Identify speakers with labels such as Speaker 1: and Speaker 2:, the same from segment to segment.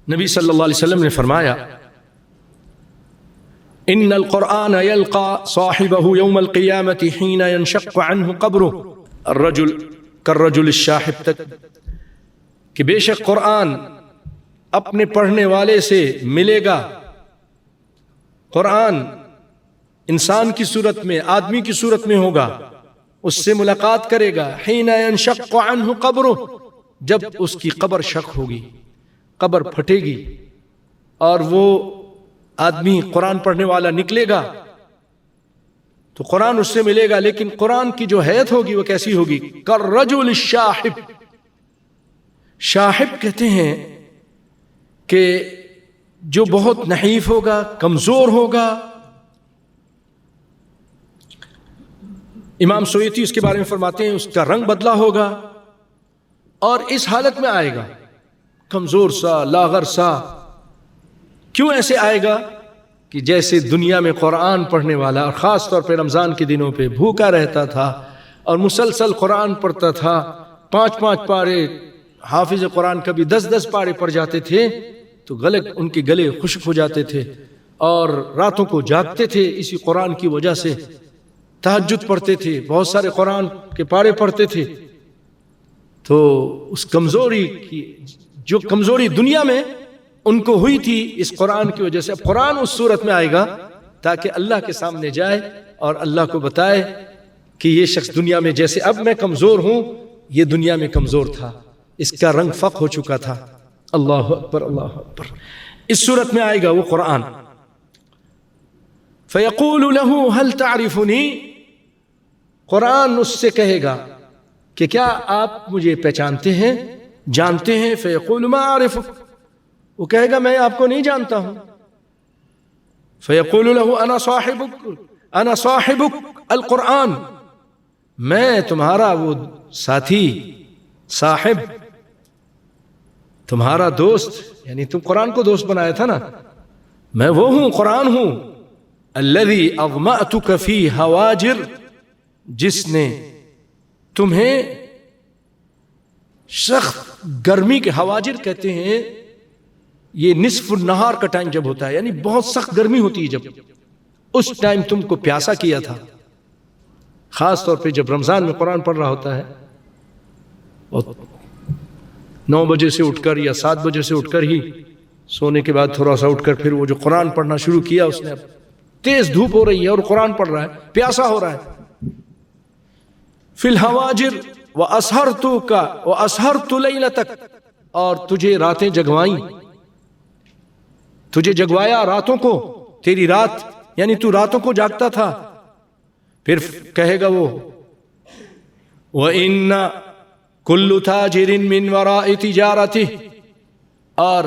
Speaker 1: نبی صلی اللہ علیہ وسلم نے فرمایا ان القرآن یلقى صاحبه یوم القیامت حین ینشق عنہ قبرہ الرجل کالرجل الشاحب تک، کہ بے شک قرآن اپنے پڑھنے والے سے ملے گا. قرآن انسان کی صورت میں، آدمی کی صورت میں ہوگا، اس سے ملاقات کرے گا. حین ینشق عنہ قبرہ، جب اس کی قبر شق ہوگی، قبر پھٹے گی اور وہ آدمی قرآن پڑھنے والا نکلے گا تو قرآن اس سے ملے گا. لیکن قرآن کی جو حیت ہوگی وہ کیسی ہوگی؟ کالرجل الشاحب. شاحب کہتے ہیں کہ جو بہت نحیف ہوگا، کمزور ہوگا. امام سیوطی اس کے بارے میں فرماتے ہیں اس کا رنگ بدلا ہوگا اور اس حالت میں آئے گا، کمزور سا، لاغر سا. کیوں ایسے آئے گا؟ کہ جیسے دنیا میں قرآن پڑھنے والا، اور خاص طور پہ رمضان کے دنوں پہ بھوکا رہتا تھا اور مسلسل قرآن پڑھتا تھا، 5 پارے، حافظ قرآن کبھی 10 پارے پڑھ جاتے تھے تو ان کے گلے خشک ہو جاتے تھے اور راتوں کو جاگتے تھے اسی قرآن کی وجہ سے. تہجد پڑھتے تھے، بہت سارے قرآن کے پارے پڑھتے تھے. تو اس کمزوری کی، جو کمزوری دنیا میں ان کو ہوئی تھی اس قرآن کی وجہ سے، اب قرآن اس صورت میں آئے گا تاکہ اللہ کے سامنے جائے اور اللہ کو بتائے کہ یہ شخص دنیا میں جیسے اب میں کمزور ہوں، یہ دنیا میں کمزور تھا، اس کا رنگ فق ہو چکا تھا. اللہ اکبر، اللہ اکبر. اس صورت میں آئے گا وہ قرآن. فیقول له هل تعرفنی، قرآن اس سے کہے گا کہ کیا آپ مجھے پہچانتے ہیں، جانتے ہیں؟ فیقول ما اعرفک، وہ کہے گا میں آپ کو نہیں جانتا ہوں. فیقول له انا صاحبک القرآن، میں تمہارا وہ ساتھی، صاحب، تمہارا دوست، یعنی تم قرآن کو دوست بنایا تھا نا، میں وہ ہوں، قرآن ہوں. الذی اظمأتک فی حواجر، جس نے تمہیں سخت گرمی کے، حواجر کہتے ہیں یہ نصف النہار کا ٹائم جب ہوتا ہے، یعنی بہت سخت گرمی ہوتی ہے، جب اس ٹائم تم کو پیاسا کیا تھا. خاص طور پہ جب رمضان میں قرآن پڑھ رہا ہوتا ہے اور 9 بجے سے اٹھ کر یا 7 بجے سے اٹھ کر ہی سونے کے بعد تھوڑا سا اٹھ کر پھر وہ جو قرآن پڑھنا شروع کیا اس نے، اب تیز دھوپ ہو رہی ہے اور قرآن پڑھ رہا ہے، پیاسا ہو رہا ہے. فی الحواجر واسہرت لیلتک، اور تجھے راتیں جگوائیں، تجھے جگوایا راتوں کو، تیری رات، یعنی تو راتوں کو جاگتا تھا. پھر کہے گا وہ وَإِنَّ كُلُّ تَاجِرٍ مِّن وَرَاءِ تِجَارَتِهِ، اور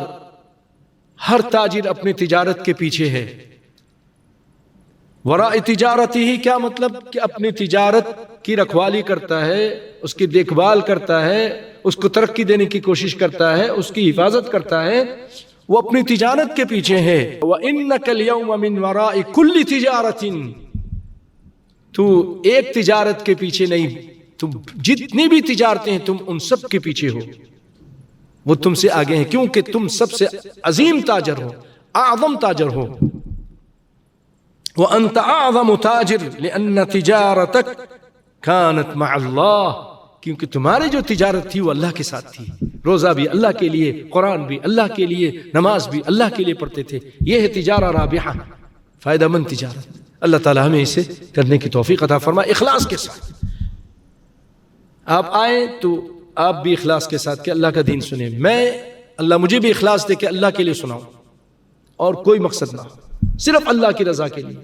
Speaker 1: ہر تاجر اپنی تجارت کے پیچھے ہے. وراء تجارتہ کیا مطلب؟ کہ اپنی تجارت کی رکھوالی کرتا ہے، اس کی دیکھ بھال کرتا ہے، اس کو ترقی دینے کی کوشش کرتا ہے، اس کی حفاظت کرتا ہے، وہ اپنی تجارت کے پیچھے ہے. وَإِنَّكَ الْيَوْمَ مِنْ وَرَاءِ كُلِّ تِجَارَةٍ، تو ایک تجارت کے پیچھے نہیں، تم جتنی بھی تجارتیں ہیں تم ان سب کے پیچھے ہو، وہ تم سے آگے ہیں، کیونکہ تم سب سے عظیم تاجر ہو، اعظم تاجر ہو. وَأَنْتَ أَعْظَمُ تَاجِرٍ لِأَنَّ تِجَارَتَكَ كَانَتْ مَعَ اللَّهِ، کیونکہ تمہاری جو تجارت تھی وہ اللہ کے ساتھ تھی. روزہ بھی اللہ کے لیے، قرآن بھی اللہ کے لیے، نماز بھی اللہ کے لیے پڑھتے تھے. یہ ہے تجارہ رابحہ، فائدہ مند تجارت. اللہ تعالیٰ ہمیں اسے کرنے کی توفیق عطا فرمائے اخلاص کے ساتھ. آپ آئیں تو آپ بھی اخلاص کے ساتھ کہ اللہ کا دین سنیں. میں، اللہ مجھے بھی اخلاص دے کہ اللہ کے لیے سناؤں اور کوئی مقصد نہ ہو، صرف اللہ کی رضا کے لیے.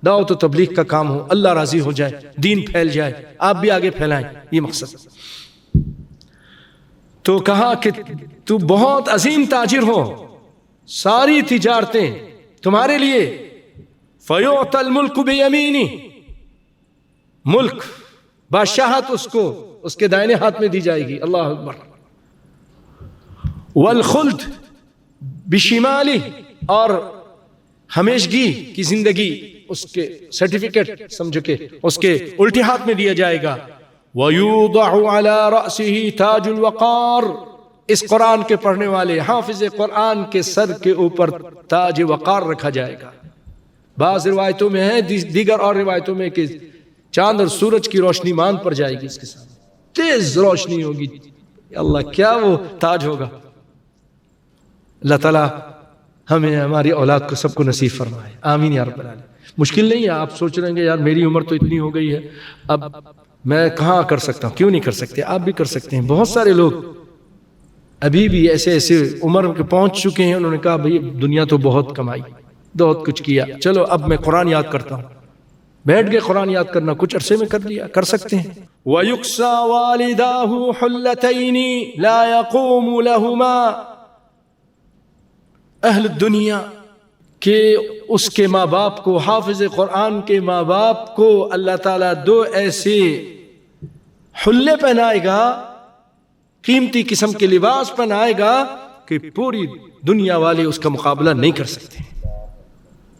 Speaker 1: دعوت و تبلیغ کا کام ہو، اللہ راضی ہو جائے، دین پھیل جائے، آپ بھی آگے پھیلائیں، یہ مقصد. تو کہا کہ تو بہت عظیم تاجر ہو، ساری تجارتیں تمہارے لیے. فَيُعْطَى الْمُلْكُ بِيَمِينِهِ، ملک، بادشاہت اس کو اس کے دائنے ہاتھ میں دی جائے گی. اللہ اکبر. والخلد بشمالی، اور ہمیشگی کی زندگی اس کے سرٹیفکیٹ سمجھو کہ اس کے الٹے ہاتھ میں دیا جائے گا. وَيُوضَعُ عَلَى رَأْسِهِ تَاجُ الْوَقَارِ، اس قرآن کے پڑھنے والے حافظ قرآن کے سر کے اوپر تاج وقار رکھا جائے گا. بعض روایتوں میں ہے، دیگر اور روایتوں میں کہ چاند اور سورج کی روشنی ماند پر جائے گی اس کے سامنے، تیز روشنی ہوگی. اللہ کیا وہ تاج ہوگا. اللہ تعالیٰ ہمیں ہماری اولاد کو سب کو نصیب فرمائے، آمین یا رب العالمین. مشکل نہیں ہے. آپ سوچ رہے ہیں کہ یار میری عمر تو اتنی ہو گئی ہے، اب میں کہاں کر سکتا ہوں. کیوں نہیں کر سکتے؟ آپ بھی کر سکتے ہیں. بہت سارے لوگ ابھی بھی ایسے ایسے عمر کے پہنچ چکے ہیں، انہوں نے کہا بھئی دنیا تو بہت کمائی، بہت کچھ کیا، چلو اب میں قرآن یاد کرتا ہوں. بیٹھ گئے قرآن یاد کرنا، کچھ عرصے میں کر لیا، کر سکتے ہیں. وَيُكْسَى وَالِدَاهُ حُلَّتَيْنِ لَا يَقُومُ لَهُمَا. اہل دنیا کہ اس کے ماں باپ کو، حافظ قرآن کے ماں باپ کو اللہ تعالیٰ دو ایسے حلے پہنائے گا، قیمتی قسم کے لباس پہنائے گا کہ پوری دنیا والے اس کا مقابلہ نہیں کر سکتے.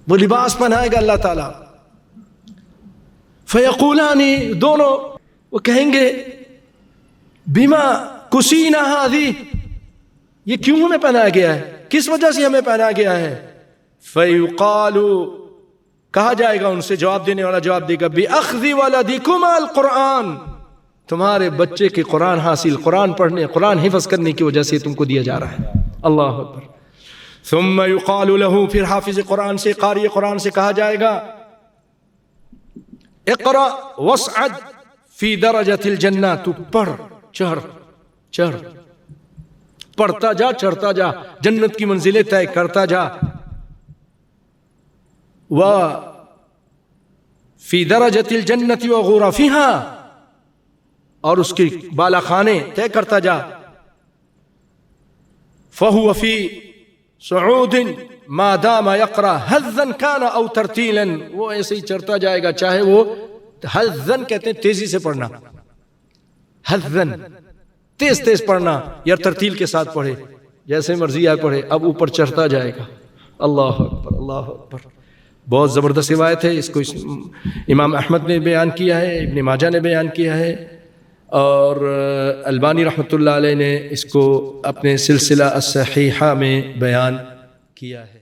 Speaker 1: وہ لباس پہنائے گا اللہ تعالیٰ. فَيَقُولَانِ، دونوں وہ کہیں گے بِمَا كُسِينَا هَذِهِ، یہ کیوں ہمیں پہنایا گیا ہے، کس وجہ سے ہمیں پہنایا گیا ہے. فَيُقَالُ، کہا جائے گا ان سے، جواب دینے والا جواب دے گا بِأَخْذِ وَلَدِكُمَا الْقُرْآنَ، تمہارے بچے کے قرآن حاصل، قرآن پڑھنے، قرآن حفظ کرنے کی وجہ سے تم کو دیا جا رہا ہے. اللہ اکبر. ثم يقال له، پھر حافظ قرآن سے، قاری قرآن سے کہا جائے گا اقرأ واسعد فی درجۃ الجنہ، تو پڑھ، چڑھ، پڑھتا جا، چڑھتا جا، جنت کی منزلیں طے کرتا جا. وفی درجۃ الجنۃ وغرفها، اور اس کے بالا خانے طے کرتا جا. فهو فی صعود ما دام يقرأ حظا كان او ترتیلا، وہ ایسے ہی چڑھتا جائے گا، چاہے وہ حظا کہتے ہیں تیزی سے پڑھنا، حظا تیز تیز پڑھنا، یا ترتیل کے ساتھ پڑھے، جیسے مرضی آئے پڑھے، اب اوپر چڑھتا جائے گا. اللہ اکبر، اللہ اکبر. بہت زبردست روایت ہے. اس کو امام احمد نے بیان کیا ہے، ابن ماجہ نے بیان کیا ہے، اور البانی رحمۃ اللہ علیہ نے اس کو اپنے سلسلہ الصحیحہ میں بیان کیا ہے.